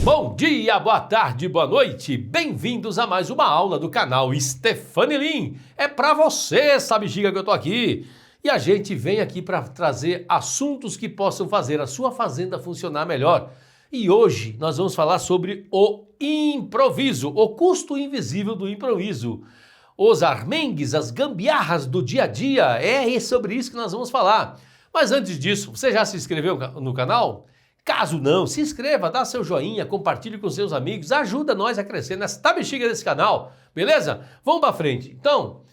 Bom dia, boa tarde, boa noite, bem-vindos a mais uma aula do canal Stefanilin. É pra você, sabe, giga, que eu tô aqui. E a gente vem aqui para trazer assuntos que possam fazer a sua fazenda funcionar melhor. E hoje nós vamos falar sobre o improviso, o custo invisível do improviso. Os armengues, as gambiarras do dia a dia, é sobre isso que nós vamos falar. Mas antes disso, você já se inscreveu no canal? Caso não, se inscreva, dá seu joinha, compartilhe com seus amigos, ajuda nós a crescer nessa bexiga desse canal, beleza? Vamos para frente. Então,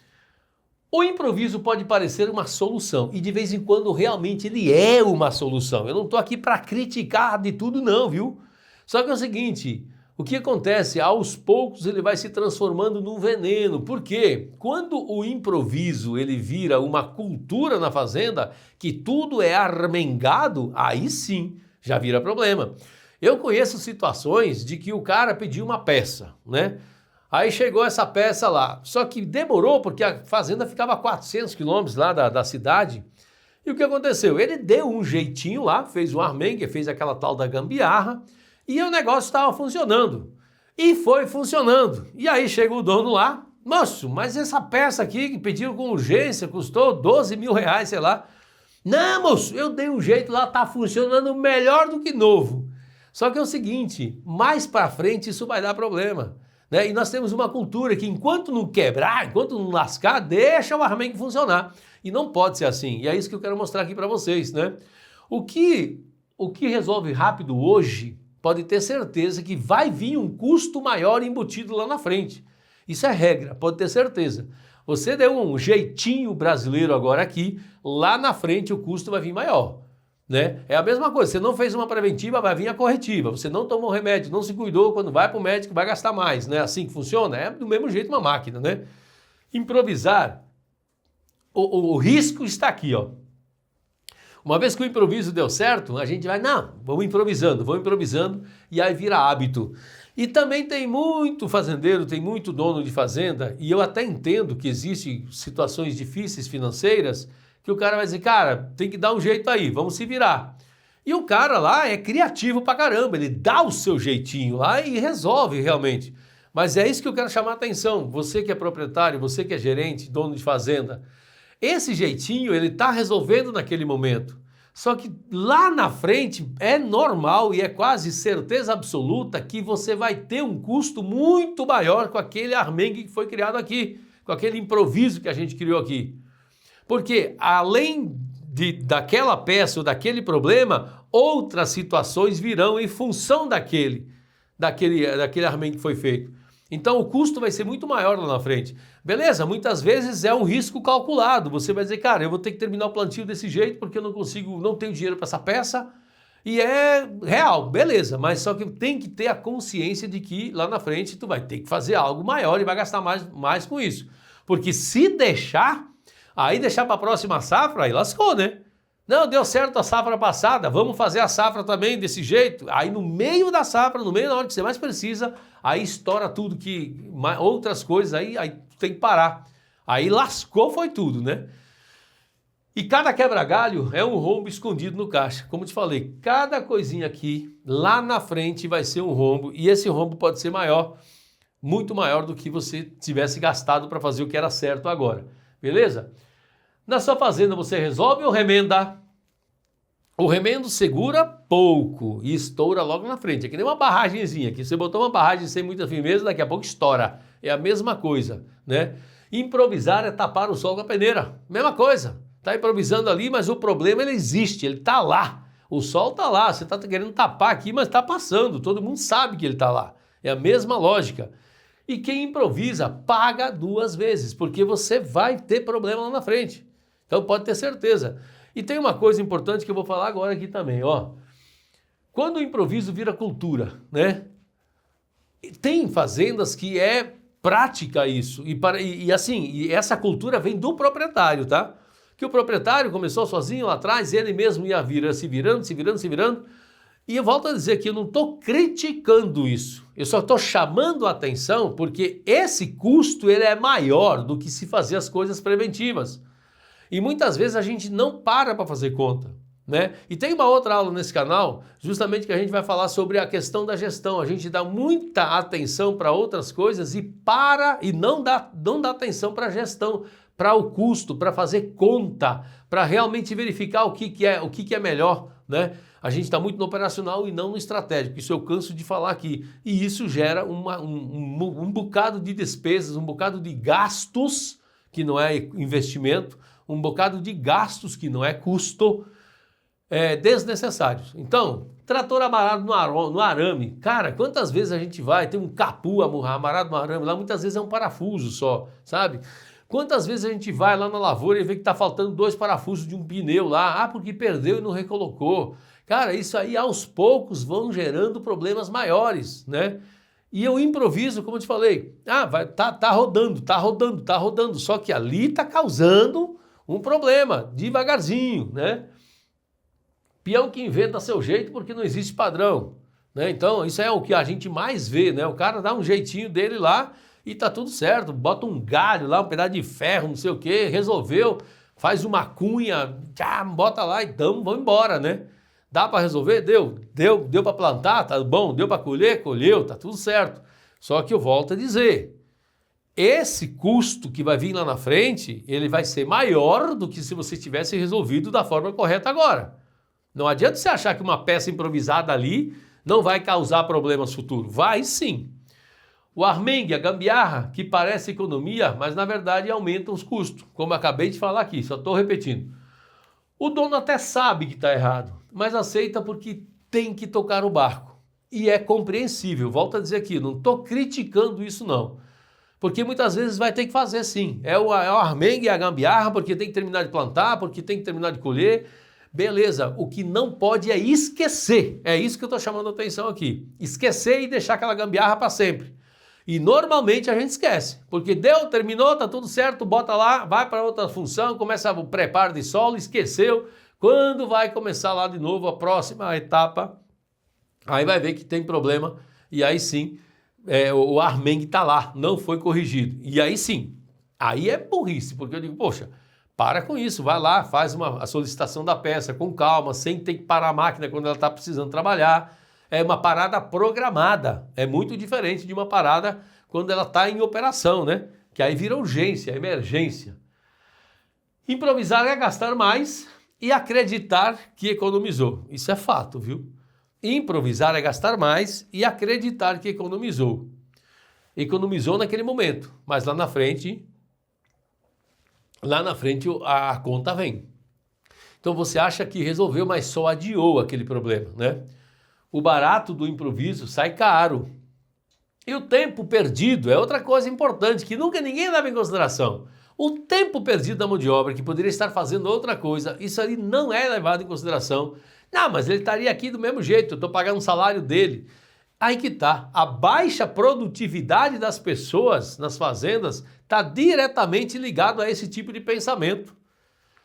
o improviso pode parecer uma solução e de vez em quando realmente ele é uma solução. Eu não estou aqui para criticar de tudo não, viu? Só que é o seguinte, o que acontece? Aos poucos ele vai se transformando num veneno. Por quê? Quando o improviso ele vira uma cultura na fazenda, que tudo é armengado, aí sim já vira problema. Eu conheço situações de que o cara pediu uma peça, né? Aí chegou essa peça lá, só que demorou porque a fazenda ficava a 400 quilômetros lá da cidade. E o que aconteceu? Ele deu um jeitinho lá, fez um armengue, fez aquela tal da gambiarra e o negócio estava funcionando. E foi funcionando. E aí chega o dono lá, moço, mas essa peça aqui que pediram com urgência custou 12 mil reais, sei lá. Não, moço, eu dei um jeito lá, tá funcionando melhor do que novo. Só que é o seguinte, mais para frente isso vai dar problema, né? E nós temos uma cultura que enquanto não quebrar, enquanto não lascar, deixa o armengue funcionar. E não pode ser assim. E é isso que eu quero mostrar aqui para vocês, né? O que resolve rápido hoje, pode ter certeza que vai vir um custo maior embutido lá na frente. Isso é regra, pode ter certeza. Você deu um jeitinho brasileiro agora aqui, lá na frente o custo vai vir maior, né? É a mesma coisa, você não fez uma preventiva, vai vir a corretiva. Você não tomou remédio, não se cuidou, quando vai para o médico vai gastar mais, né? Assim que funciona? É do mesmo jeito uma máquina, né? Improvisar, o risco está aqui, ó. Uma vez que o improviso deu certo, a gente vai, não, vamos improvisando e aí vira hábito. E também tem muito fazendeiro, tem muito dono de fazenda, e eu até entendo que existem situações difíceis financeiras, que o cara vai dizer, cara, tem que dar um jeito aí, vamos se virar. E o cara lá é criativo pra caramba, ele dá o seu jeitinho lá e resolve realmente. Mas é isso que eu quero chamar a atenção, você que é proprietário, você que é gerente, dono de fazenda, esse jeitinho ele tá resolvendo naquele momento. Só que lá na frente é normal e é quase certeza absoluta que você vai ter um custo muito maior com aquele armengue que foi criado aqui, com aquele improviso que a gente criou aqui. Porque além daquela peça ou daquele problema, outras situações virão em função daquele armengue que foi feito. Então o custo vai ser muito maior lá na frente. Beleza, muitas vezes é um risco calculado. Você vai dizer, cara, eu vou ter que terminar o plantio desse jeito porque eu não tenho dinheiro para essa peça. E é real, beleza, mas só que tem que ter a consciência de que lá na frente tu vai ter que fazer algo maior e vai gastar mais com isso. Porque se deixar para a próxima safra, aí lascou, né? Não, deu certo a safra passada, vamos fazer a safra também desse jeito. Aí no meio da safra, no meio da hora que você mais precisa, aí estoura tudo outras coisas, aí tem que parar. Aí lascou foi tudo, né? E cada quebra-galho é um rombo escondido no caixa. Como te falei, cada coisinha aqui, lá na frente vai ser um rombo, e esse rombo pode ser maior, muito maior do que você tivesse gastado para fazer o que era certo agora. Beleza? Na sua fazenda você resolve ou remenda? O remendo segura pouco e estoura logo na frente. É que nem uma barragenzinha aqui. Você botou uma barragem sem muita firmeza, daqui a pouco estoura. É a mesma coisa, né? Improvisar é tapar o sol com a peneira. Mesma coisa. Tá improvisando ali, mas o problema ele existe, ele tá lá. O sol tá lá, você tá querendo tapar aqui, mas tá passando. Todo mundo sabe que ele tá lá. É a mesma lógica. E quem improvisa paga duas vezes, porque você vai ter problema lá na frente. Então pode ter certeza. E tem uma coisa importante que eu vou falar agora aqui também, ó. Quando o improviso vira cultura, né? Tem fazendas que é prática isso. E essa cultura vem do proprietário, tá? Que o proprietário começou sozinho lá atrás, ele mesmo ia se virando. E eu volto a dizer que eu não estou criticando isso. Eu só estou chamando a atenção porque esse custo ele é maior do que se fazer as coisas preventivas. E muitas vezes a gente não para fazer conta, né? E tem uma outra aula nesse canal, justamente que a gente vai falar sobre a questão da gestão. A gente dá muita atenção para outras coisas e não dá atenção para a gestão, para o custo, para fazer conta, para realmente verificar o que é melhor, né? A gente está muito no operacional e não no estratégico. Isso eu canso de falar aqui. E isso gera um bocado de despesas, um bocado de gastos, que não é investimento, um bocado de gastos, que não é custo, desnecessários. Então, trator amarrado no arame. Cara, quantas vezes a gente vai, tem um capu amarrado no arame, lá muitas vezes é um parafuso só, sabe? Quantas vezes a gente vai lá na lavoura e vê que está faltando 2 parafusos de um pneu lá, porque perdeu e não recolocou. Cara, isso aí aos poucos vão gerando problemas maiores, né? E eu improviso, como eu te falei, tá rodando, só que ali tá causando um problema, devagarzinho, né? Peão que inventa seu jeito porque não existe padrão, né? Então, isso é o que a gente mais vê, né? O cara dá um jeitinho dele lá e tá tudo certo, bota um galho lá, um pedaço de ferro, não sei o quê, resolveu, faz uma cunha, bota lá e vamos embora, né? Dá para resolver? Deu para plantar? Tá bom. Deu para colher? Colheu, tá tudo certo. Só que eu volto a dizer, esse custo que vai vir lá na frente, ele vai ser maior do que se você tivesse resolvido da forma correta agora. Não adianta você achar que uma peça improvisada ali não vai causar problemas futuros. Vai sim. O armengue, a gambiarra, que parece economia, mas na verdade aumenta os custos, como eu acabei de falar aqui, só estou repetindo. O dono até sabe que está errado, mas aceita porque tem que tocar o barco. E é compreensível, volto a dizer aqui, não estou criticando isso não. Porque muitas vezes vai ter que fazer sim. É o armengue e a gambiarra, porque tem que terminar de plantar, porque tem que terminar de colher. Beleza, o que não pode é esquecer. É isso que eu estou chamando a atenção aqui. Esquecer e deixar aquela gambiarra para sempre. E normalmente a gente esquece, porque terminou, tá tudo certo, bota lá, vai para outra função, começa o preparo de solo, esqueceu. Quando vai começar lá de novo a próxima etapa, aí vai ver que tem problema e aí sim o armengue tá lá, não foi corrigido. E aí sim, aí é burrice, porque eu digo, poxa, para com isso, vai lá, faz a solicitação da peça com calma, sem ter que parar a máquina quando ela está precisando trabalhar. É uma parada programada, é muito diferente de uma parada quando ela está em operação, né? Que aí vira urgência, emergência. Improvisar é gastar mais e acreditar que economizou. Isso é fato, viu? Improvisar é gastar mais e acreditar que economizou. Economizou naquele momento, mas lá na frente a conta vem. Então você acha que resolveu, mas só adiou aquele problema, né? O barato do improviso sai caro. E o tempo perdido é outra coisa importante que nunca ninguém leva em consideração. O tempo perdido da mão de obra, que poderia estar fazendo outra coisa, isso ali não é levado em consideração. Não, mas ele estaria aqui do mesmo jeito, eu estou pagando o salário dele. Aí que tá, a baixa produtividade das pessoas nas fazendas está diretamente ligado a esse tipo de pensamento.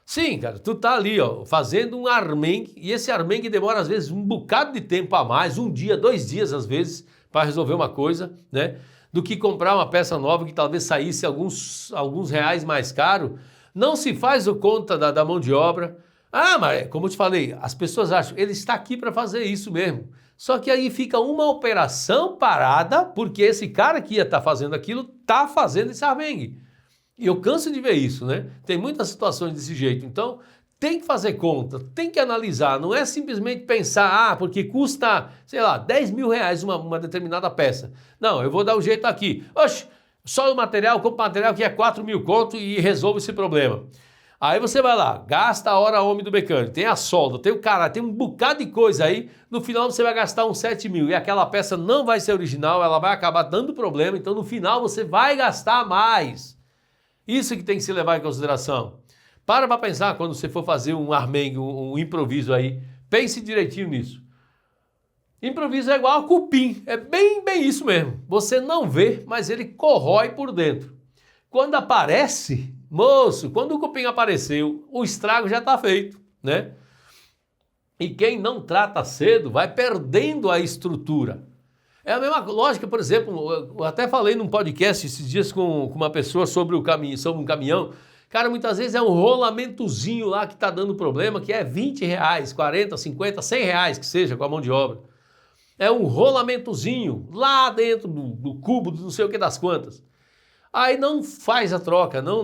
Sim, cara, tu tá ali, ó, fazendo um armengue, e esse armengue demora às vezes um bocado de tempo a mais, 1 dia, 2 dias às vezes, para resolver uma coisa, né? Do que comprar uma peça nova que talvez saísse alguns reais mais caro. Não se faz o conta da mão de obra. Ah, mas como eu te falei, as pessoas acham, ele está aqui para fazer isso mesmo. Só que aí fica uma operação parada, porque esse cara que ia estar fazendo aquilo, está fazendo esse armengue. E eu canso de ver isso, né? Tem muitas situações desse jeito. Então, tem que fazer conta, tem que analisar. Não é simplesmente pensar, porque custa, sei lá, 10 mil reais uma determinada peça. Não, eu vou dar um jeito aqui. Oxe, só o material, compra material que é 4 mil conto e resolve esse problema. Aí você vai lá, gasta a hora homem do mecânico, tem a solda, tem o cara, tem um bocado de coisa aí. No final você vai gastar uns 7 mil e aquela peça não vai ser original, ela vai acabar dando problema. Então, no final você vai gastar mais. Isso que tem que se levar em consideração. Para pensar quando você for fazer um armengue, um improviso aí. Pense direitinho nisso. Improviso é igual a cupim. É bem isso mesmo. Você não vê, mas ele corrói por dentro. Quando aparece, moço, quando o cupim apareceu, o estrago já está feito, né? E quem não trata cedo vai perdendo a estrutura. É a mesma lógica, por exemplo, eu até falei num podcast esses dias com uma pessoa sobre um caminhão Cara, muitas vezes é um rolamentozinho lá que está dando problema, que é R$ 20, 40, 50, R$ 100 que seja com a mão de obra. É um rolamentozinho lá dentro do cubo, do não sei o que das quantas. Aí não faz a troca, não,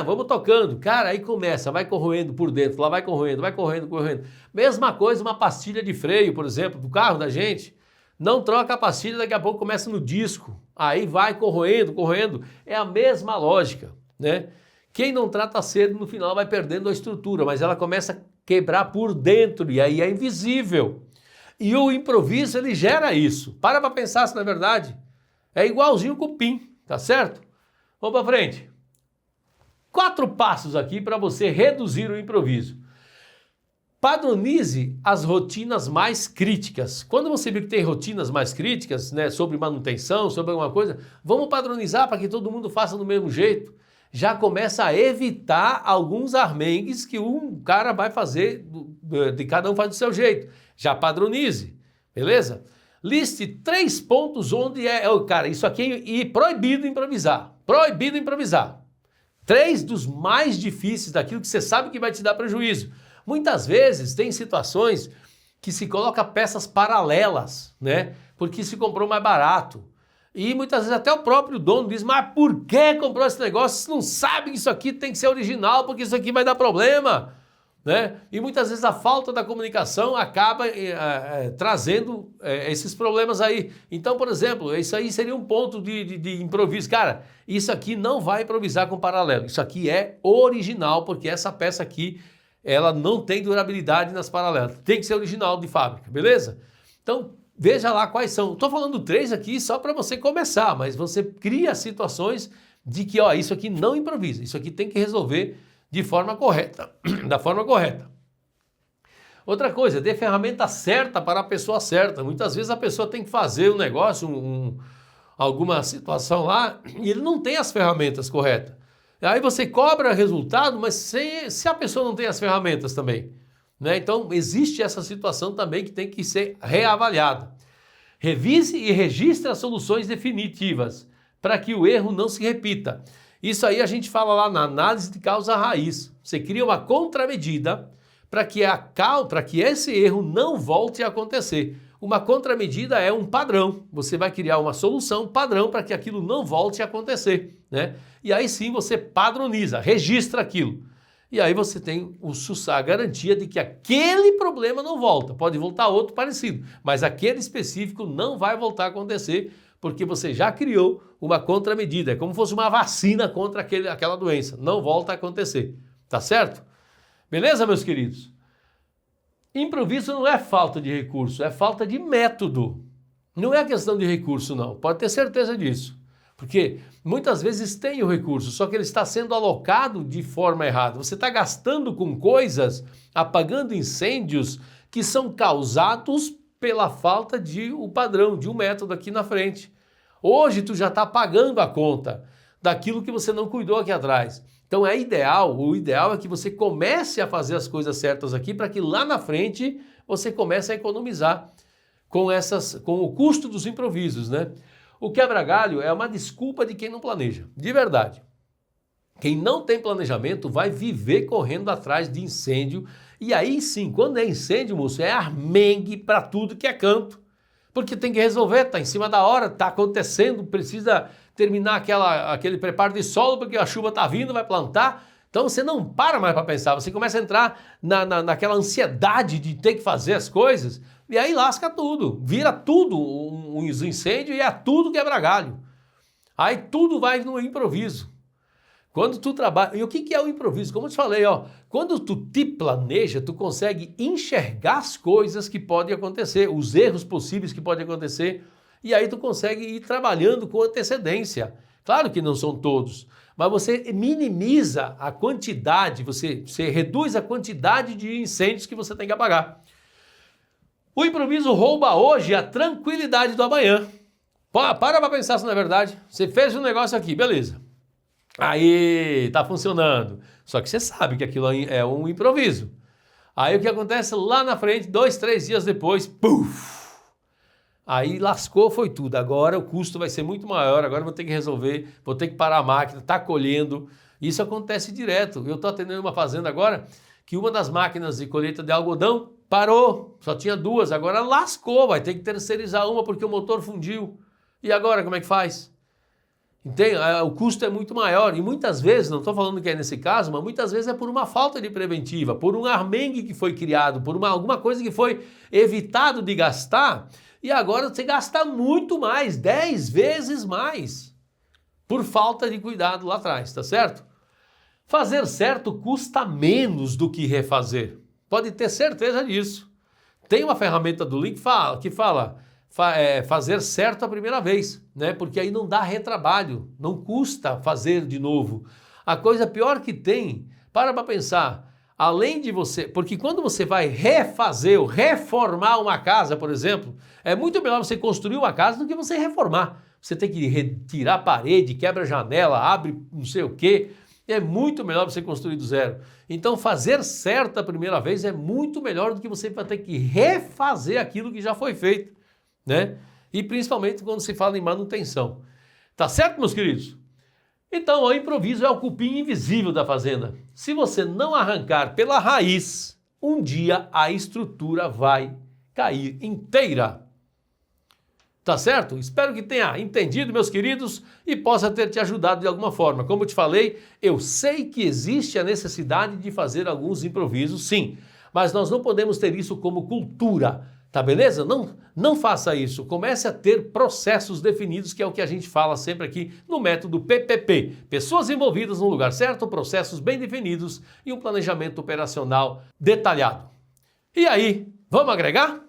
vamos tocando. Cara, aí começa, vai corroendo por dentro, lá vai corroendo, corroendo. Mesma coisa uma pastilha de freio, por exemplo, do carro da gente. Não troca a pastilha, daqui a pouco começa no disco. Aí vai corroendo. É a mesma lógica, né? Quem não trata cedo, no final vai perdendo a estrutura, mas ela começa a quebrar por dentro e aí é invisível. E o improviso, ele gera isso. Para pensar se na verdade é igualzinho o cupim, tá certo? Vamos para frente. 4 passos aqui para você reduzir o improviso. Padronize as rotinas mais críticas. Quando você vê que tem rotinas mais críticas, né, sobre manutenção, sobre alguma coisa, vamos padronizar para que todo mundo faça do mesmo jeito. Já começa a evitar alguns armengues que um cara vai fazer, de cada um faz do seu jeito. Já padronize, beleza? Liste 3 pontos onde cara, isso aqui é proibido improvisar. Proibido improvisar. 3 dos mais difíceis, daquilo que você sabe que vai te dar prejuízo. Muitas vezes tem situações que se coloca peças paralelas, né? Porque se comprou mais barato. E muitas vezes até o próprio dono diz, mas por que comprou esse negócio? Você não sabe que isso aqui tem que ser original, porque isso aqui vai dar problema, né? E muitas vezes a falta da comunicação acaba trazendo esses problemas aí. Então, por exemplo, isso aí seria um ponto de improviso. Cara, isso aqui não vai improvisar com paralelo. Isso aqui é original, porque essa peça aqui ela não tem durabilidade nas paralelas. Tem que ser original de fábrica, beleza? Então, veja lá quais são. Estou falando 3 aqui só para você começar, mas você cria situações de que, ó, isso aqui não improvisa. Isso aqui tem que resolver de forma correta, da forma correta. Outra coisa, dê ferramenta certa para a pessoa certa. Muitas vezes a pessoa tem que fazer um negócio, alguma situação lá, e ele não tem as ferramentas corretas. Aí você cobra resultado, mas se a pessoa não tem as ferramentas também, né? Então existe essa situação também que tem que ser reavaliada. Revise e registre as soluções definitivas para que o erro não se repita. Isso aí a gente fala lá na análise de causa raiz. Você cria uma contramedida para que esse erro não volte a acontecer. Uma contramedida é um padrão. Você vai criar uma solução padrão para que aquilo não volte a acontecer, né? E aí sim você padroniza, registra aquilo. E aí você tem a garantia de que aquele problema não volta. Pode voltar outro parecido, mas aquele específico não vai voltar a acontecer porque você já criou uma contramedida. É como se fosse uma vacina contra aquela doença. Não volta a acontecer. Tá certo? Beleza, meus queridos? Improviso não é falta de recurso, é falta de método. Não é questão de recurso, não. Pode ter certeza disso. Porque muitas vezes tem o recurso, só que ele está sendo alocado de forma errada. Você está gastando com coisas, apagando incêndios que são causados pela falta de um padrão, de um método aqui na frente. Hoje tu já está pagando a conta daquilo que você não cuidou aqui atrás. Então o ideal é que você comece a fazer as coisas certas aqui para que lá na frente você comece a economizar com o custo dos improvisos, né? O quebra-galho é uma desculpa de quem não planeja, de verdade. Quem não tem planejamento vai viver correndo atrás de incêndio e aí sim, quando é incêndio, moço, é armengue para tudo que é canto. Porque tem que resolver, tá em cima da hora, tá acontecendo, precisa terminar aquele preparo de solo porque a chuva tá vindo, vai plantar. Então você não para mais para pensar, você começa a entrar naquela ansiedade de ter que fazer as coisas e aí lasca tudo, vira tudo um incêndio e é tudo quebra-galho. Aí tudo vai no improviso. Quando tu trabalha... E o que é o improviso? Como eu te falei, ó, quando tu te planeja, tu consegue enxergar as coisas que podem acontecer, os erros possíveis que podem acontecer, e aí tu consegue ir trabalhando com antecedência. Claro que não são todos, mas você minimiza a quantidade, você reduz a quantidade de incêndios que você tem que apagar. O improviso rouba hoje a tranquilidade do amanhã. Para pensar se não é verdade. Você fez um negócio aqui, beleza. Aí, tá funcionando. Só que você sabe que aquilo é um improviso. Aí o que acontece lá na frente, 2, 3 dias depois, puf! Aí lascou, foi tudo. Agora o custo vai ser muito maior, agora eu vou ter que resolver, vou ter que parar a máquina, tá colhendo. Isso acontece direto. Eu estou atendendo uma fazenda agora que uma das máquinas de colheita de algodão parou, só tinha duas, agora lascou, vai ter que terceirizar uma porque o motor fundiu. E agora como é que faz? Entende? O custo é muito maior e muitas vezes, não estou falando que é nesse caso, mas muitas vezes é por uma falta de preventiva, por um armengue que foi criado, por alguma coisa que foi evitado de gastar e agora você gasta muito mais, 10 vezes mais, por falta de cuidado lá atrás, tá certo? Fazer certo custa menos do que refazer, pode ter certeza disso. Tem uma ferramenta do Lean que fala fazer certo a primeira vez, né? Porque aí não dá retrabalho, não custa fazer de novo. A coisa pior que tem, para pensar, além de você, porque quando você vai refazer ou reformar uma casa, por exemplo, é muito melhor você construir uma casa do que você reformar. Você tem que retirar a parede, quebra a janela, abre não sei o quê. É muito melhor você construir do zero. Então fazer certo a primeira vez é muito melhor do que você vai ter que refazer aquilo que já foi feito, né? E principalmente quando se fala em manutenção. Tá certo, meus queridos? Então, o improviso é o cupim invisível da fazenda. Se você não arrancar pela raiz, um dia a estrutura vai cair inteira. Tá certo? Espero que tenha entendido, meus queridos, e possa ter te ajudado de alguma forma. Como eu te falei, eu sei que existe a necessidade de fazer alguns improvisos, sim, mas nós não podemos ter isso como cultura, tá beleza? Não faça isso. Comece a ter processos definidos, que é o que a gente fala sempre aqui no método PPP. Pessoas envolvidas no lugar certo, processos bem definidos e um planejamento operacional detalhado. E aí, vamos agregar?